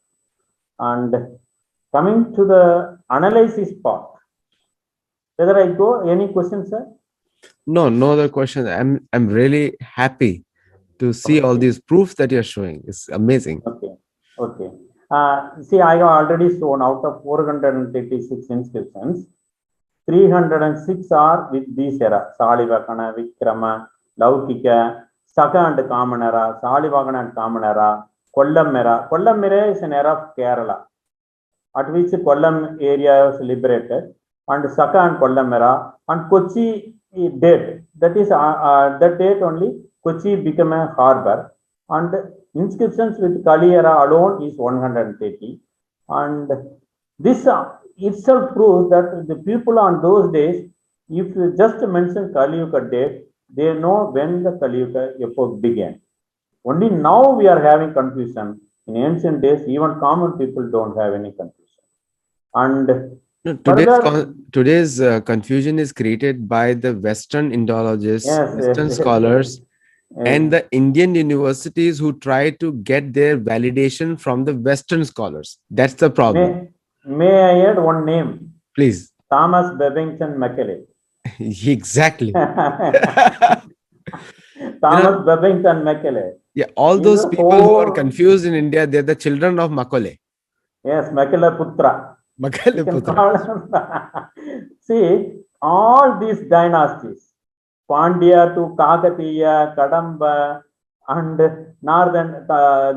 And coming to the analysis part, whether I go, any questions, sir? No other questions. I'm really happy to see all these proofs that you're showing. It's amazing. Okay. See, I have already shown out of 436 inscriptions, 306 are with these era: Salivakana, Vikrama, Laukika, Saka and Kamanara, Salivakana and Kamanara, Kollam era. Kollam era is an era of Kerala, at which Kollam area was liberated, and Saka and Kollam era, and Kochi date. That is that date only Kochi became a harbor, and inscriptions with Kali era alone is 130, and this itself proves that the people on those days, if you just mention Kali Yuga date, they know when the Kali Yuga epoch began. Only now we are having confusion. In ancient days, even common people don't have any confusion. And today's confusion is created by the Western Indologists, Western scholars, and the Indian universities who try to get their validation from the Western scholars. That's the problem. May I add one name? Please. Thomas Babington Macaulay. Exactly. Thomas Babington Macaulay. Yeah, all those people who are confused in India, they're the children of Macaulay. Yes, Macaulay Putra. Macaulay Putra. See, all these dynasties, Pandya to Kakatiya, Kadamba, and northern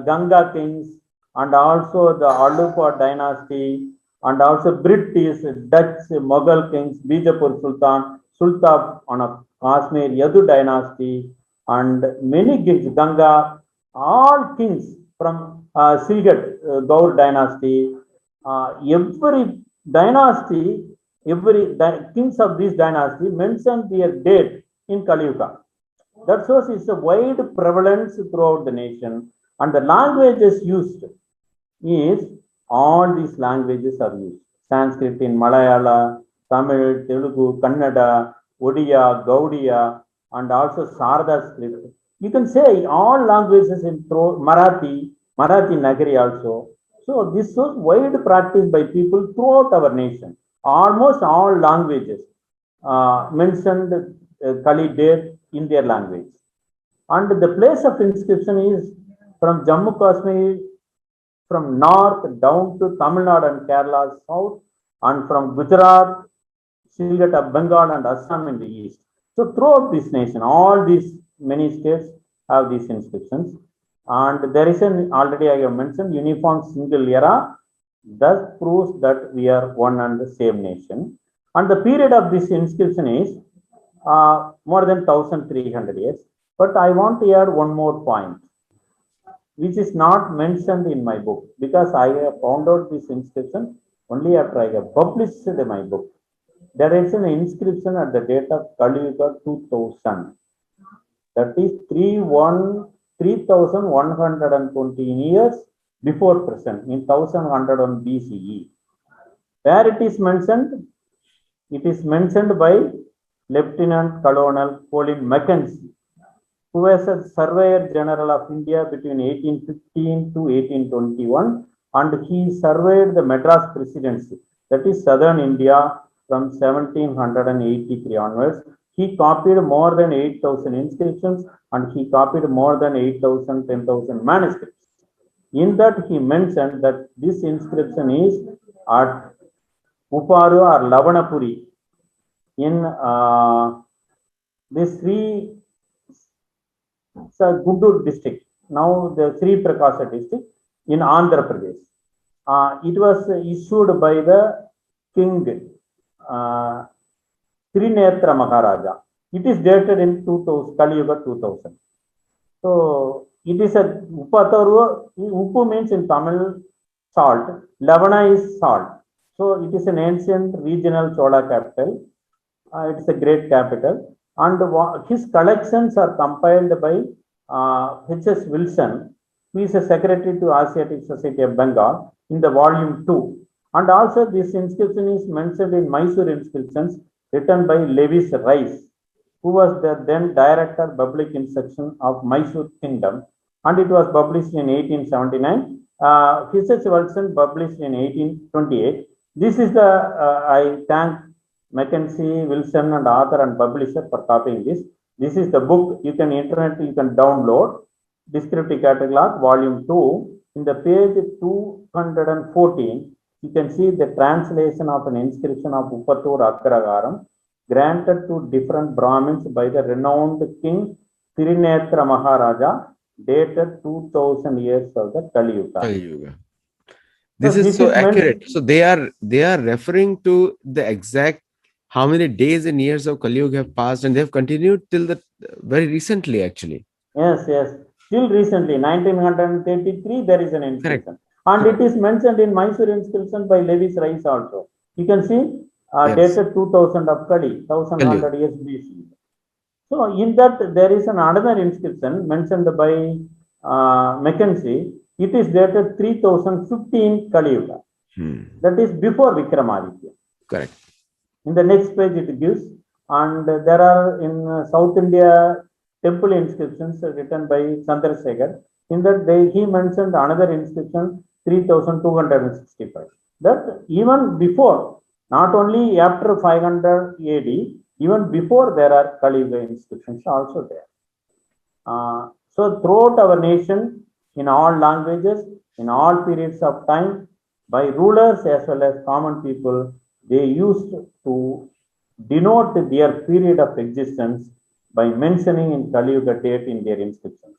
Ganga kings, and also the Alupa dynasty, and also British, Dutch, Mughal kings, Bijapur Sultan, Sultan of Kashmir, Yadu dynasty, and many kings, Ganga, all kings from Silgat, Gaur dynasty, every dynasty, kings of this dynasty mention their date in Kali Yuga. That shows it's a wide prevalence throughout the nation, and the languages used is all these languages are used. Sanskrit in Malayala, Tamil, Telugu, Kannada, Odia, Gaudiya, and also Sarda script. You can say all languages in Marathi, Marathi Nagari also. So this was wide practice by people throughout our nation. Almost all languages mentioned Kali date in their language. And the place of inscription is from Jammu Kashmir, from north down to Tamil Nadu and Kerala south, and from Gujarat, Silgat of Bengal and Assam in the east. So throughout this nation, all these many states have these inscriptions. And there is an, already I have mentioned, uniform single era. Thus proves that we are one and the same nation. And the period of this inscription is more than 1300 years. But I want to add one more point, which is not mentioned in my book, because I have found out this inscription only after I have published my book. There is an inscription at the date of Kali Yuga 2000. That is 3120 years before present, in 1101 BCE. Where it is mentioned? It is mentioned by Lieutenant Colonel Colin Mackenzie, who was a Surveyor General of India between 1815 to 1821, and he surveyed the Madras Presidency, that is southern India, from 1783 onwards. He copied more than 8,000 inscriptions, and he copied more than 8,000, 10,000 manuscripts. In that, he mentioned that this inscription is at Uparu or Lavanapuri in this Sri Guntur district, now the Sri Prakasa district in Andhra Pradesh. It was issued by the king Trinetra Maharaja. It is dated in 2000, Kali Yuga 2000. So it is a Upataru. Upu means in Tamil salt. Lavana is salt. So it is an ancient regional Chola capital. It is a great capital. And his collections are compiled by H.S. Wilson, who is a secretary to Asiatic Society of Bengal, in the volume 2. And also this inscription is mentioned in Mysore inscriptions written by Lewis Rice, who was the then director public instruction of Mysore Kingdom, and it was published in 1879. H.S. Wilson published in 1828. This is the, I thank Mackenzie, Wilson, and author and publisher for copying this. This is the book. You can internet, you can download. Descriptive Catalog, Volume 2. In the page 214, you can see the translation of an inscription of Uppatur Agragaram granted to different Brahmins by the renowned king Trinetra Maharaja, dated 2000 years of the Kali Yuga. Kali Yuga. This is so accurate. So they are referring to the exact how many days and years of Kali Yuga have passed, and they have continued till the very recently, actually. Yes, yes. Till recently, 1933, there is an inscription. Correct. And it is mentioned in Mysore inscription by Lewis Rice also. You can see dated 2000 of Kali, 1100 years BC. So in that there is another inscription mentioned by Mackenzie. It is dated 3015 Kali Yuga. That is before Vikramaditya. Correct. In the next page it gives, and there are in South India temple inscriptions written by Chandrasekhar. In that he mentioned another inscription 3265. That even before, not only after 500 AD, even before there are Kali Yuga inscriptions also there. So throughout our nation, in all languages, in all periods of time, by rulers as well as common people, they used to denote their period of existence by mentioning in Kali Yuga date in their inscriptions.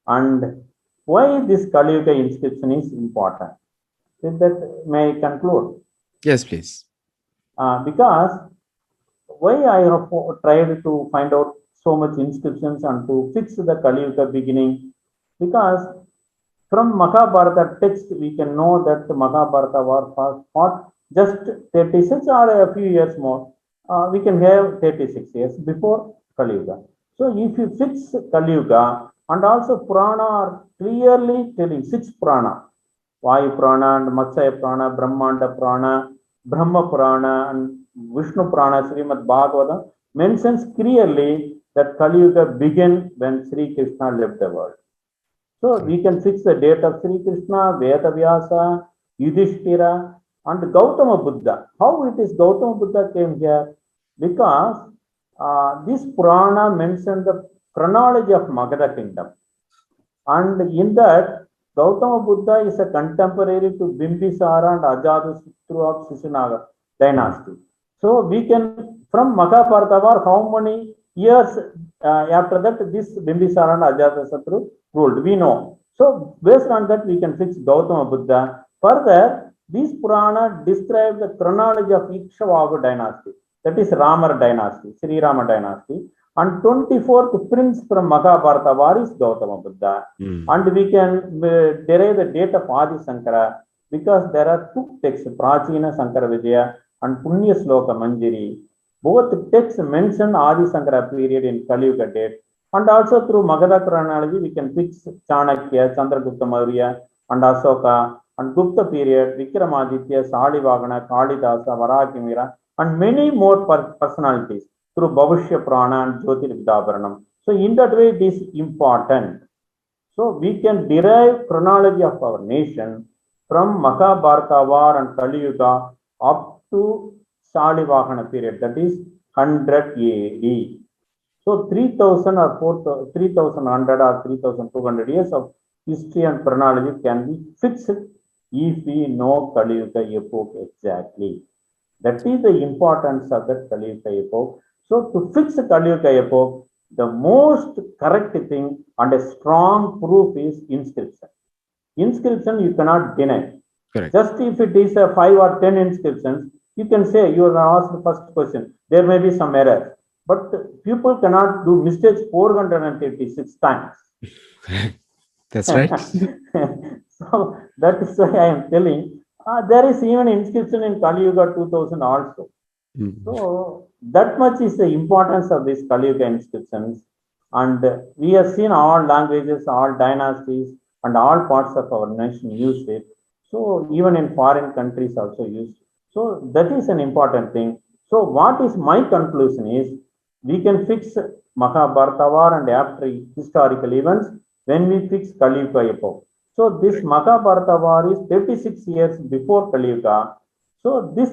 And why this Kali Yuga inscription is important? With that, may I conclude? Yes, please. Because why I have tried to find out so much inscriptions and to fix the Kali Yuga beginning? Because from Mahabharata text, we can know that Mahabharata war fought just 36 or a few years more. We can have 36 years before Kali Yuga. So if you fix Kali Yuga, and also Purana are clearly telling 6 Purana, Vayu Purana and Matsya Purana, Brahmanda Purana, Brahma Purana and Vishnu Purana, Srimad Bhagavatam mentions clearly that Kali Yuga began when Sri Krishna left the world. So we can fix the date of Sri Krishna, Vedavyasa, Yudhishthira, and Gautama Buddha. How it is Gautama Buddha came here? Because this Purana mentioned the chronology of Magadha kingdom. And in that, Gautama Buddha is a contemporary to Bimbisara and Ajatasattu of Shishanaga dynasty. So we can, from Mahabharata war, how many years after that this Bimbisara and Ajatasattu ruled, we know. So based on that, we can fix Gautama Buddha. Further, these Purana describe the chronology of Ikshvaku dynasty, that is Ramar dynasty, Sri Rama dynasty. And 24th prince from Mahabharata war is Gautama Buddha. And we can derive the date of Adi Sankara because there are 2 texts, Prachina Sankara Vijaya and Punya Sloka Manjari. Both texts mention Adi Sankara period in Kali Yuga date. And also through Magadha chronology, we can fix Chanakya, Chandragupta Maurya, and Asoka, and Gupta period, Vikramaditya, Salivagana, Kalidasa, Varakimira, and many more personalities through Bhavashya Purana and Jyotirvidabaranam. So in that way, it is important. So we can derive chronology of our nation from Mahabharata war and Kali Yuga up to Salivagana period, that is 100 AD. So 3000 or 3100 or 3200 years of history and chronology can be fixed if we know Kali Yuga epoch exactly. That is the importance of the Kali Yuga epoch. So to fix the Kali Yuga epoch, the most correct thing and a strong proof is inscription. Inscription you cannot deny. Correct. Just if it is a 5 or 10 inscriptions, you can say you are asked the first question. There may be some errors, but people cannot do mistakes 436 times. That's right. So that is why I am telling. There is even inscription in Kali Yuga 2000 also. So that much is the importance of these Kali Yuga inscriptions. And we have seen all languages, all dynasties, and all parts of our nation use it. So even in foreign countries also use it. So that is an important thing. So what is my conclusion is, we can fix Mahabharata war and after historical events when we fix Kali Yuga epoch. So this Mahabharata war is 36 years before Kali Yuga. So this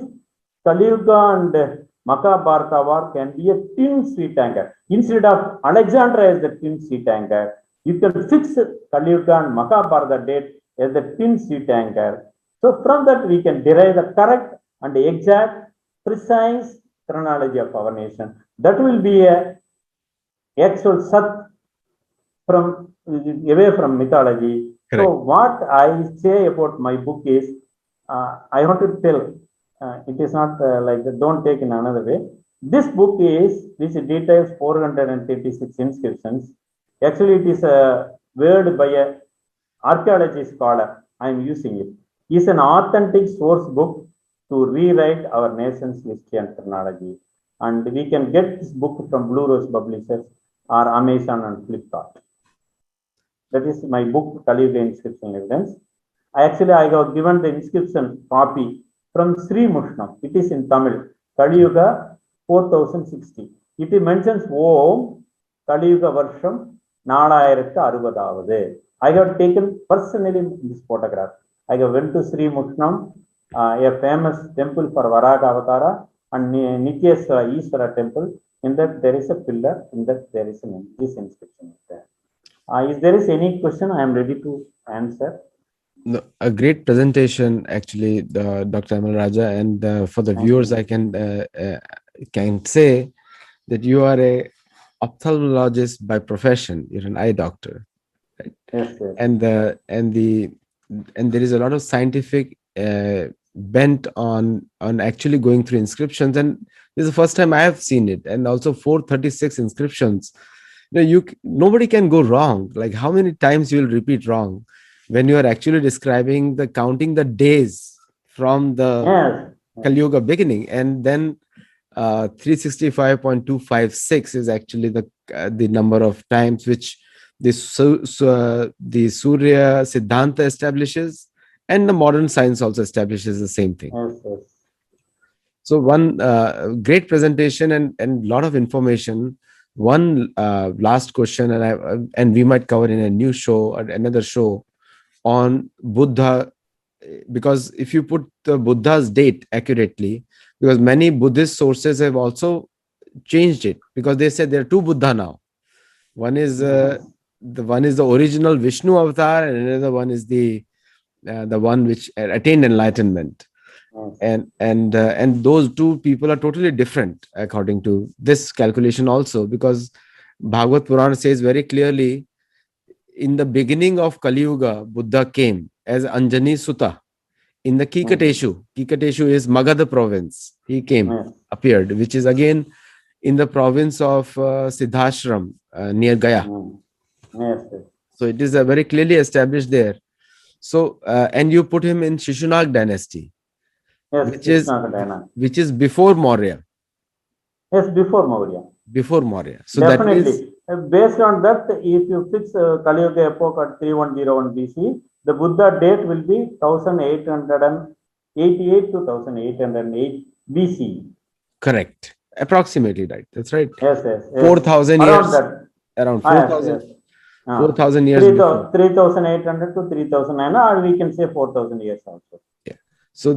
Kali Yuga and Mahabharata war can be a twin sea tanker. Instead of Alexandra as the twin sea tanker, you can fix Kali Yuga and Mahabharata date as the twin sea tanker. So from that we can derive the correct and exact, precise chronology of our nation. That will be a actual Sat from away from mythology. Correct. So what I say about my book is, I want to tell, it is not like that, don't take in another way. This book is, which details 436 inscriptions. Actually, it is a word by a archaeology scholar. I am using it. It's an authentic source book to rewrite our nation's history and chronology. And we can get this book from Blue Rose Publishers or Amazon and Flipkart. That is my book, Kali Yuga Inscription Evidence. I have given the inscription copy from Sri Mushnam. It is in Tamil. Kali Yuga 4060. It mentions Om Kali Yuga Varsham 4060. I have taken personally this photograph. I have went to Sri Mushnam, a famous temple for Varaha Avatara, and Nityeswara Iswara temple. In that there is a pillar, in that there is this inscription there. If there is any question, I am ready to answer. No, a great presentation, actually, Dr. Amal Raja. And for the viewers, I can can say that you are a ophthalmologist by profession. You're an eye doctor, right? Yes, yes. And there is a lot of scientific bent on actually going through inscriptions, and this is the first time I have seen it. And also 436 inscriptions. Nobody can go wrong. Like, how many times you will repeat wrong when you are actually describing the counting the days from the Yes. Kali Yuga beginning, and then 365.256 is actually the number of times which the Surya Siddhanta establishes, and the modern science also establishes the same thing. Yes, yes. So one great presentation and lot of information. One last question, and we might cover in a new show or another show on Buddha, because if you put the Buddha's date accurately, because many Buddhist sources have also changed it, because they said there are two Buddha now. One is the original Vishnu avatar, and another one is the one which attained enlightenment. Yes. And those two people are totally different according to this calculation also, because Bhagavad Purana says very clearly, in the beginning of Kali Yuga, Buddha came as Anjani Sutta in the Kikateshu. Kikateshu is Magadha province. He came, Yes. appeared, which is again in the province of Siddhashram near Gaya. Yes, yes. So it is very clearly established there. So and you put him in Shishunag dynasty, Yes, which is before Maurya. Yes, before Maurya. Before Maurya. So definitely. that is, based on that, if you fix Kali Yuga epoch at 3101 BC, the Buddha date will be 1888 to 1808 BC. correct. Approximately, right. That's right. Yes, yes. 4,000 years. Around that. Around Yes, 4,000. yes. 4,000 years before. 3,800 to 3,009, or we can say 4,000 years also. Yeah. So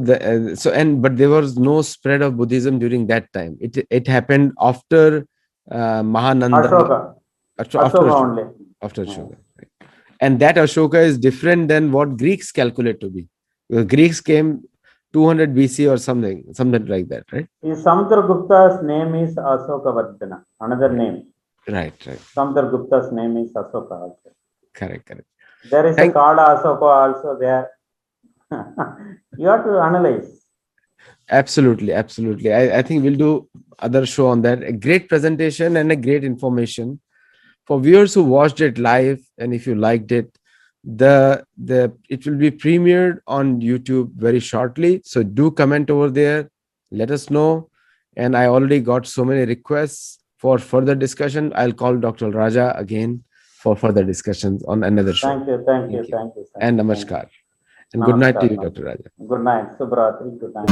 but there was no spread of Buddhism during that time. It happened after Mahananda. Ashoka. After Ashoka only. After Ashoka. Right. And that Ashoka is different than what Greeks calculate to be. The Greeks came 200 BC or something like that, right? Samudragupta's name is Ashoka Vardhana, another name. Right. Samudragupta's name is Ashoka also. Correct. There is a card Ashoka also there. You have to analyze. Absolutely. I think we'll do other show on that. A great presentation and a great information for viewers who watched it live. And if you liked it, it will be premiered on YouTube very shortly. So do comment over there. Let us know. And I already got so many requests for further discussion. I'll call Dr. Raja again for further discussions on another show. Thank you. And namaskar. And good night to you, Dr. Raja. Good night. Subhratri. Good night.